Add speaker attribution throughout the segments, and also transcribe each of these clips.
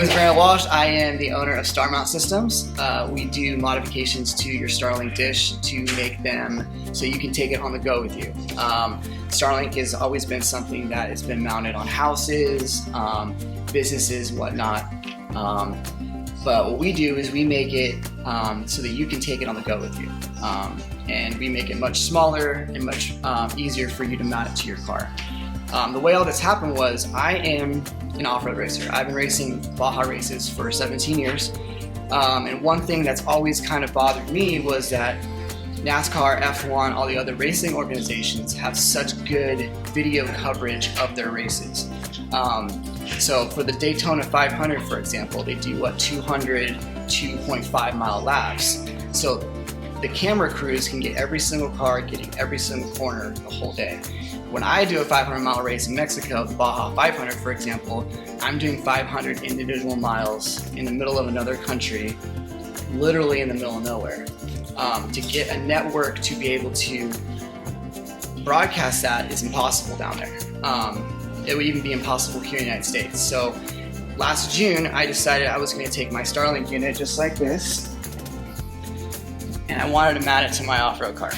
Speaker 1: is Brandon Walsh. I am the owner of Starmount Systems. We do modifications to your Starlink dish to make them so you can take it on the go with you. Starlink has always been something that has been mounted on houses, businesses, whatnot. But what we do is we make it so that you can take it on the go with you. And we make it much smaller and much easier for you to mount it to your car. The way all this happened was I am an off-road racer. I've been racing Baja races for 17 years. And one thing that's always kind of bothered me was that NASCAR, F1, all the other racing organizations have such good video coverage of their races. So for the Daytona 500, for example, they do 2.5 mile laps. So the camera crews can get every single car, getting every single corner the whole day. When I do a 500-mile race in Mexico, the Baja 500, for example, I'm doing 500 individual miles in the middle of another country, literally in the middle of nowhere. To get a network to be able to broadcast that is impossible down there. It would even be impossible here in the United States. So last June, I decided I was going to take my Starlink unit just like this, and I wanted to mount it to my off-road car.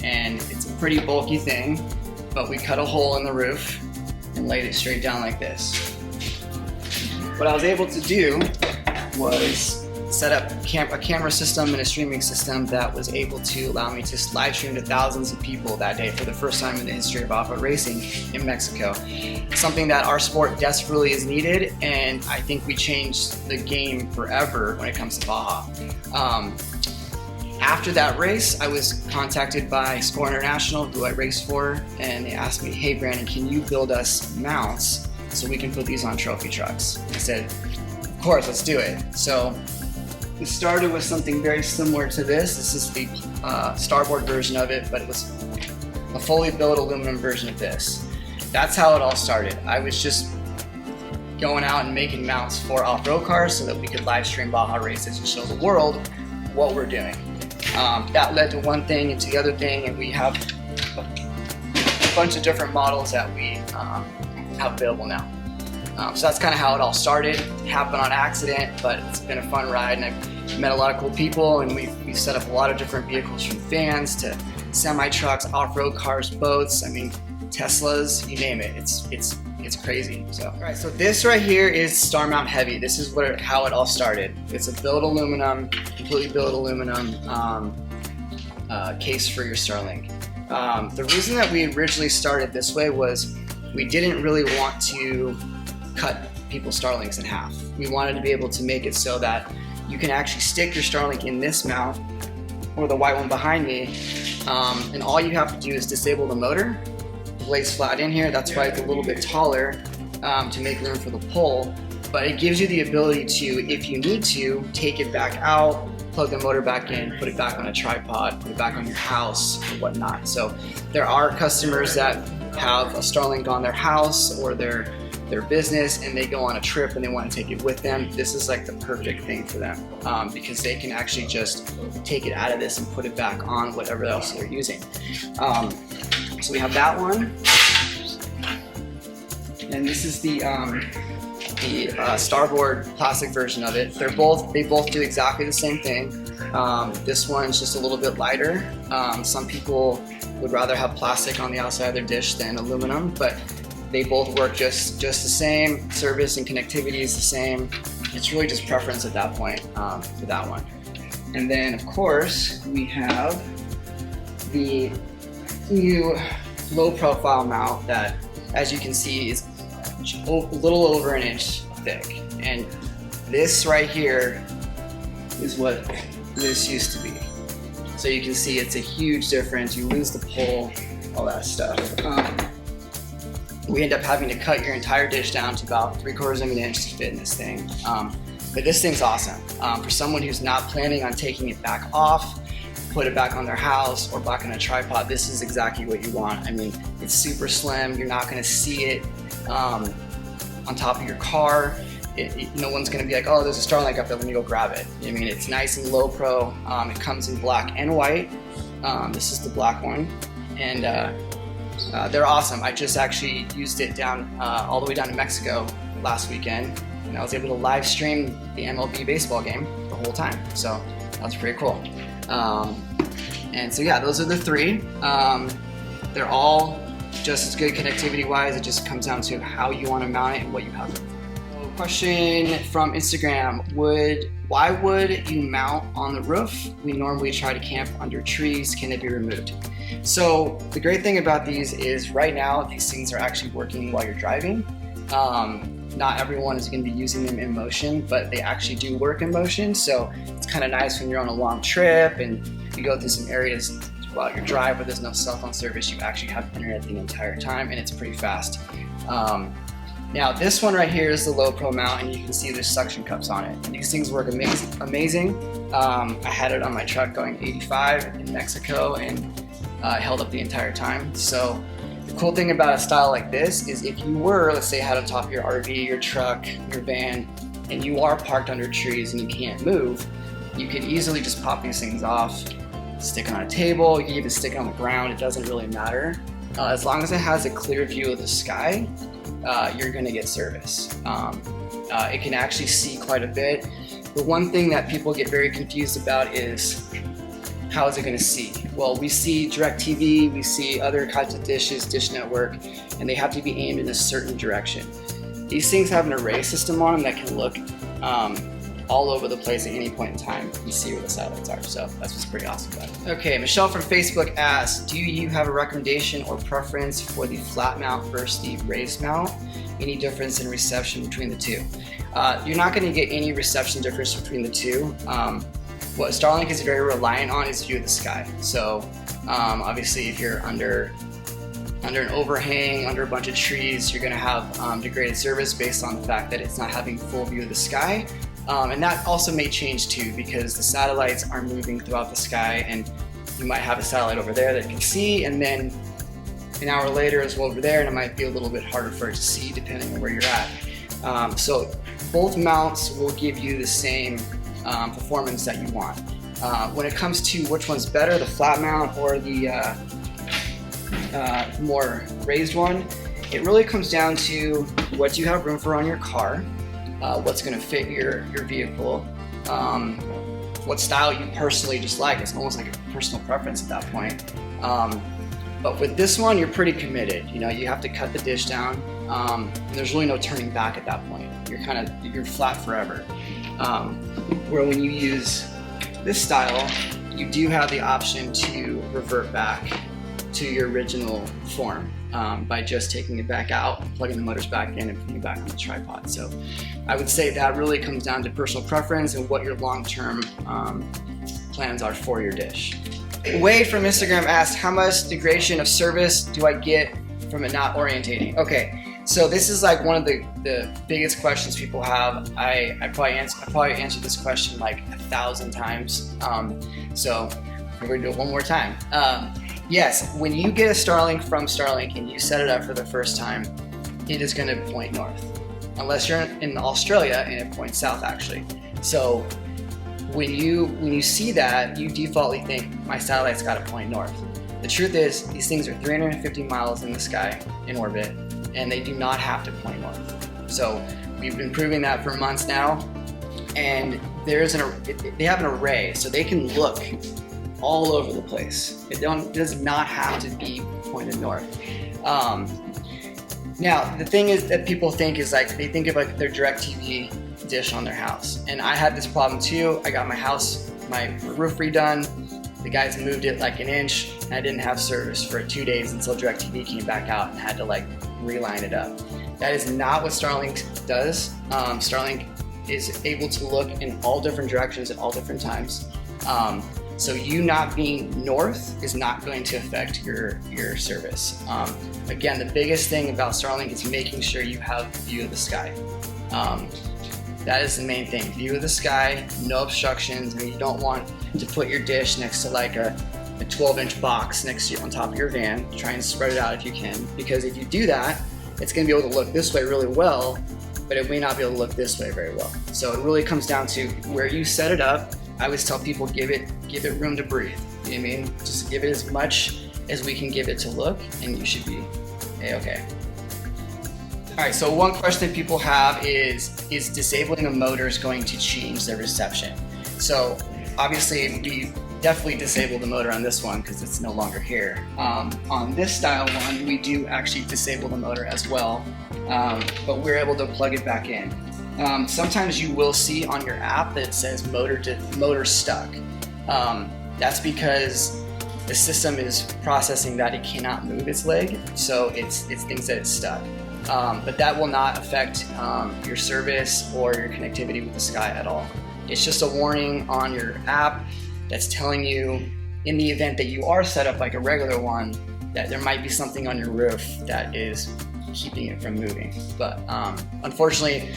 Speaker 1: And it's a pretty bulky thing, but we cut a hole in the roof and laid it straight down like this. What I was able to do was set up a camera system and a streaming system that was able to allow me to live stream to thousands of people that day for the first time in the history of off-road racing in Mexico. Something that our sport desperately is needed, and I think we changed the game forever when it comes to Baja. After that race, I was contacted by Score International, who I race for, and they asked me, hey Brandon, can you build us mounts so we can put these on trophy trucks? I said, of course, let's do it. So it started with something very similar to this. This is the starboard version of it, but it was a fully built aluminum version of this. That's how it all started. I was just going out and making mounts for off-road cars so that we could live stream Baja races and show the world what we're doing. That led to one thing and to the other thing, and we have a bunch of different models that we have available now. So that's kind of how it all started. It happened on accident, but it's been a fun ride, and I've met a lot of cool people, and we've set up a lot of different vehicles, from vans to semi-trucks, off-road cars, boats, I mean, Teslas, you name it. It's crazy. So, all right, so this right here is Starmount Heavy. This is how it all started. It's a billet aluminum, completely billet aluminum case for your Starlink. The reason that we originally started this way was we didn't really want to cut people's Starlinks in half. We wanted to be able to make it so that you can actually stick your Starlink in this mount, or the white one behind me, and all you have to do is disable the motor. Lays flat in here. That's why it's a little bit taller to make room for the pole, but it gives you the ability to, if you need to, take it back out, plug the motor back in, put it back on a tripod, put it back on your house or whatnot. So there are customers that have a Starlink on their house or their business, and they go on a trip and they want to take it with them. This is like the perfect thing for them because they can actually just take it out of this and put it back on whatever else they're using. So we have that one, and this is the starboard plastic version of it. They both do exactly the same thing. This one's just a little bit lighter. Some people would rather have plastic on the outside of their dish than aluminum, but they both work just the same. Service and connectivity is the same. It's really just preference at that point for that one. And then of course we have the new low profile mount that, as you can see, is a little over an inch thick, and this right here is what this used to be. So you can see it's a huge difference. You lose the pole, all that stuff. We end up having to cut your entire dish down to about 3/4 of an inch to fit in this thing. But this thing's awesome. For someone who's not planning on taking it back off, put it back on their house or back on a tripod, this is exactly what you want. I mean, it's super slim. You're not going to see it on top of your car. No one's going to be like, oh, there's a Starlink up there, let me go grab it. I mean, it's nice and low pro. It comes in black and white. This is the black one, and they're awesome. I just actually used it down all the way down to Mexico last weekend, and I was able to live stream the MLB baseball game the whole time. So that was pretty cool. And so yeah, those are the three. They're all just as good connectivity wise. It just comes down to how you want to mount it and what you have. So question from Instagram, why would you mount on the roof? We normally try to camp under trees. Can it be removed? So the great thing about these is right now these things are actually working while you're driving. Not everyone is going to be using them in motion, but they actually do work in motion. So it's kind of nice when you're on a long trip and you go through some areas while you drive where there's no cell phone service, you actually have internet the entire time, and it's pretty fast. Now this one right here is the low pro mount, and you can see there's suction cups on it. These things work amazing. I had it on my truck going 85 in Mexico, and it held up the entire time. So the cool thing about a style like this is if you were, let's say, had on top of your RV, your truck, your van, and you are parked under trees and you can't move, you could easily just pop these things off, stick it on a table, you can even stick it on the ground, it doesn't really matter. As long as it has a clear view of the sky, you're gonna get service. It can actually see quite a bit. The one thing that people get very confused about is, how is it gonna see? Well, we see DirecTV, we see other kinds of dishes, Dish Network, and they have to be aimed in a certain direction. These things have an array system on them that can look all over the place at any point in time. You see where the satellites are, so that's what's pretty awesome about it. Okay, Michelle from Facebook asks, do you have a recommendation or preference for the flat mount versus the raised mount? Any difference in reception between the two? You're not going to get any reception difference between the two. What Starlink is very reliant on is view of the sky. So obviously if you're under an overhang, under a bunch of trees, you're going to have degraded service based on the fact that it's not having full view of the sky. And that also may change too, because the satellites are moving throughout the sky, and you might have a satellite over there that can see, and then an hour later it's over there, and it might be a little bit harder for it to see depending on where you're at. So both mounts will give you the same performance that you want. When it comes to which one's better, the flat mount or the more raised one, it really comes down to what you have room for on your car, what's going to fit your vehicle, what style you personally just like. It's almost like a personal preference at that point. But with this one, you're pretty committed. You know, you have to cut the dish down, and there's really no turning back at that point. You're flat forever. Where when you use this style, you do have the option to revert back to your original form by just taking it back out, plugging the motors back in, and putting it back on the tripod. So I would say that really comes down to personal preference and what your long-term plans are for your dish. Wade from Instagram asked, how much degradation of service do I get from it not orientating? Okay, so this is like one of the biggest questions people have. I probably answered this question like 1,000 times. So we're gonna do it one more time. Yes, when you get a Starlink from Starlink and you set it up for the first time, it is gonna point north. Unless you're in Australia and it points south actually. So when you see that, you defaultly think my satellite's gotta point north. The truth is, these things are 350 miles in the sky in orbit, and they do not have to point north. So we've been proving that for months now, and they have an array, so they can look all over the place. It does not have to be pointed north. Now, the thing is that people think is like, they think of like their DirecTV dish on their house. And I had this problem too. I got my roof redone. The guys moved it like an inch, and I didn't have service for 2 days until DirecTV came back out and had to like reline it up. That is not what Starlink does. Starlink is able to look in all different directions at all different times. So you not being north is not going to affect your service. Again, the biggest thing about Starlink is making sure you have view of the sky. That is the main thing, view of the sky, no obstructions. I mean, you don't want to put your dish next to like a 12-inch box next to you on top of your van. Try and spread it out if you can, because if you do that, it's gonna be able to look this way really well, but it may not be able to look this way very well. So it really comes down to where you set it up. I always tell people, give it room to breathe. You know what I mean? Just give it as much as we can give it to look, and you should be A-okay. All right, so one question that people have is disabling the motors going to change their reception? So obviously we definitely disable the motor on this one because it's no longer here. On this style one, we do actually disable the motor as well, but we're able to plug it back in. Sometimes you will see on your app that it says motor stuck. That's because the system is processing that it cannot move its leg, so it thinks that it's stuck. But that will not affect your service or your connectivity with the sky at all. It's just a warning on your app that's telling you, in the event that you are set up like a regular one, that there might be something on your roof that is keeping it from moving. But unfortunately,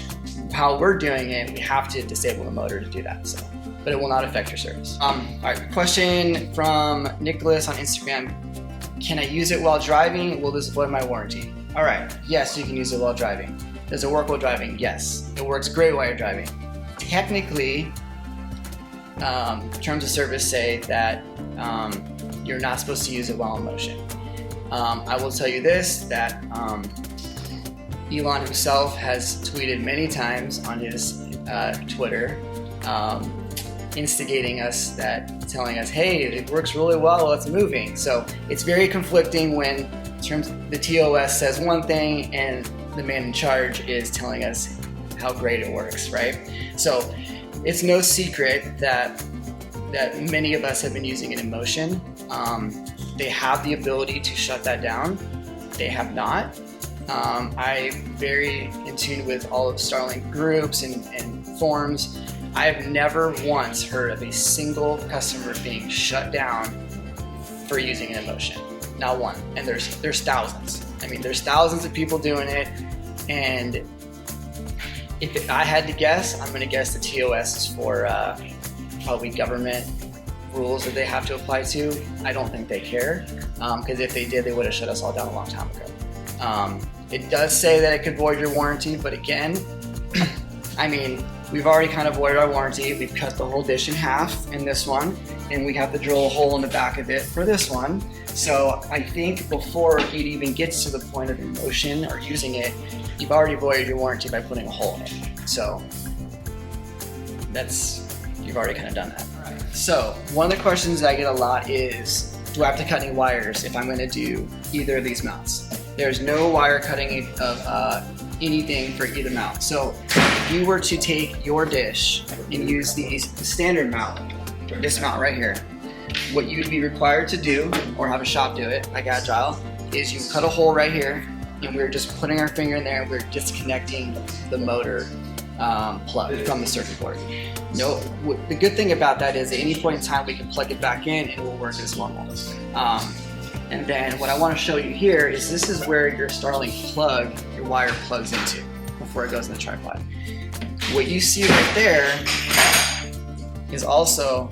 Speaker 1: how we're doing it, we have to disable the motor to do that. So, but it will not affect your service. All right, question from Nicholas on Instagram. Can I use it while driving? Will this void my warranty? All right, yes, you can use it while driving. Does it work while driving? Yes, it works great while you're driving. Technically, terms of service say that you're not supposed to use it while in motion. I will tell you this, that Elon himself has tweeted many times on his Twitter, instigating us, telling us, hey, it works really well while it's moving. So it's very conflicting when the TOS says one thing and the man in charge is telling us how great it works, right? So it's no secret that many of us have been using it in motion. They have the ability to shut that down. They have not. I'm very in tune with all of Starlink groups and forums. I have never once heard of a single customer being shut down for using it in motion. Not one. And there's thousands. I mean, there's thousands of people doing it. And if I had to guess, I'm going to guess the TOS is for probably government rules that they have to apply to. I don't think they care, because if they did, they would have shut us all down a long time ago. It does say that it could void your warranty, but again, I mean, we've already kind of voided our warranty. We've cut the whole dish in half in this one, and we have to drill a hole in the back of it for this one. So I think before it even gets to the point of emotion or using it, you've already voided your warranty by putting a hole in it. So you've already kind of done that. All right. So one of the questions that I get a lot is, do I have to cut any wires if I'm going to do either of these mounts? There's no wire cutting of anything for either mount. So if you were to take your dish and use the standard mount, this mount right here, what you'd be required to do, or have a shop do it, like Agile, is you cut a hole right here, and we're just putting our finger in there and we're disconnecting the motor plug from the circuit board. No, the good thing about that is at any point in time we can plug it back in and it will work as normal. And then what I want to show you here is this is where your Starlink plug, your wire plugs into before it goes in the tripod. What you see right there is also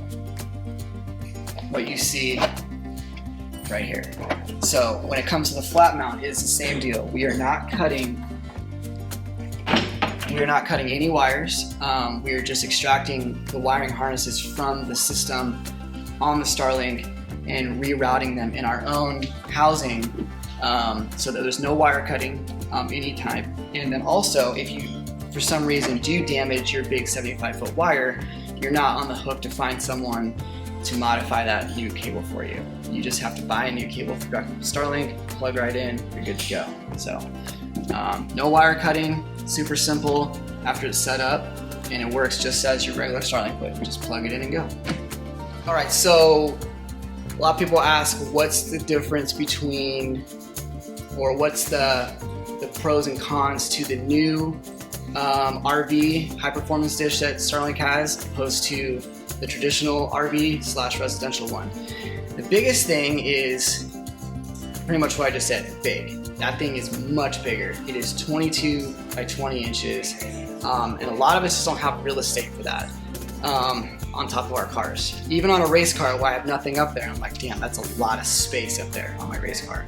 Speaker 1: what you see right here. So when it comes to the flat mount, it's the same deal. We are not cutting any wires. We are just extracting the wiring harnesses from the system on the Starlink and rerouting them in our own housing, so that there's no wire cutting anytime. And then also, if you for some reason do damage your big 75-foot wire, you're not on the hook to find someone to modify that new cable for you. You just have to buy a new cable from Starlink, plug right in, you're good to go. So no wire cutting, super simple after it's set up, and it works just as your regular Starlink would. Just plug it in and go. All right, so a lot of people ask, what's the difference between, or what's the pros and cons to the new RV high performance dish that Starlink has opposed to the traditional RV/residential one. The biggest thing is pretty much what I just said, big. That thing is much bigger. It is 22 by 20 inches, and a lot of us just don't have real estate for that on top of our cars. Even on a race car where I have nothing up there, I'm like, damn, that's a lot of space up there on my race car.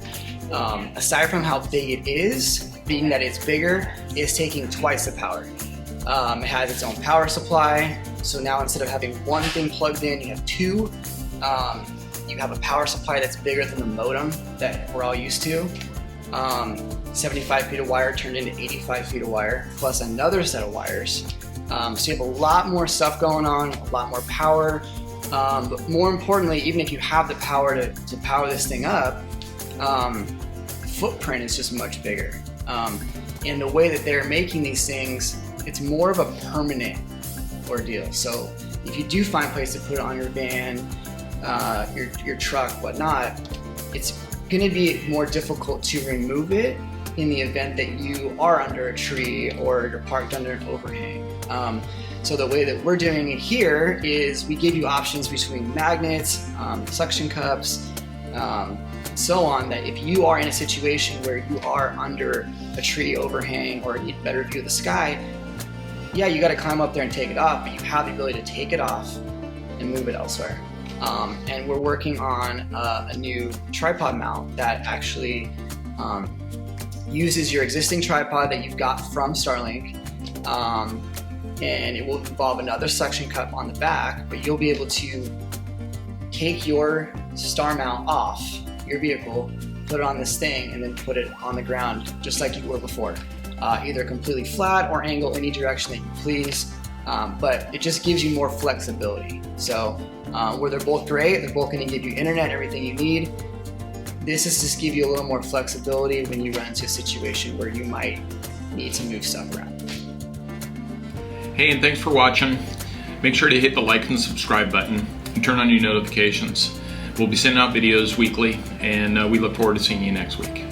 Speaker 1: Aside from how big it is, being that it's bigger, it's taking twice the power. It has its own power supply, so now instead of having one thing plugged in, you have two. You have a power supply that's bigger than the modem that we're all used to. 75 feet of wire turned into 85 feet of wire, plus another set of wires. So you have a lot more stuff going on, a lot more power. But more importantly, even if you have the power to power this thing up, footprint is just much bigger. And the way that they're making these things, it's more of a permanent ordeal. So if you do find a place to put it on your van, your truck, whatnot, it's going to be more difficult to remove it in the event that you are under a tree or you're parked under an overhang. So the way that we're doing it here is we give you options between magnets, suction cups, so on, that if you are in a situation where you are under a tree overhang or need a better view of the sky, yeah, you got to climb up there and take it off, but you have the ability to take it off and move it elsewhere. And we're working on a new tripod mount that actually uses your existing tripod that you've got from Starlink, and it will involve another suction cup on the back, but you'll be able to take your Starmount off your vehicle, put it on this thing, and then put it on the ground just like you were before. Either completely flat or angle any direction that you please, but it just gives you more flexibility. So where they're both great, they're both going to give you internet, everything you need. This is just give you a little more flexibility when you run into a situation where you might need to move stuff around.
Speaker 2: Hey, and thanks for watching. Make sure to hit the like and subscribe button and turn on your notifications. We'll be sending out videos weekly, and we look forward to seeing you next week.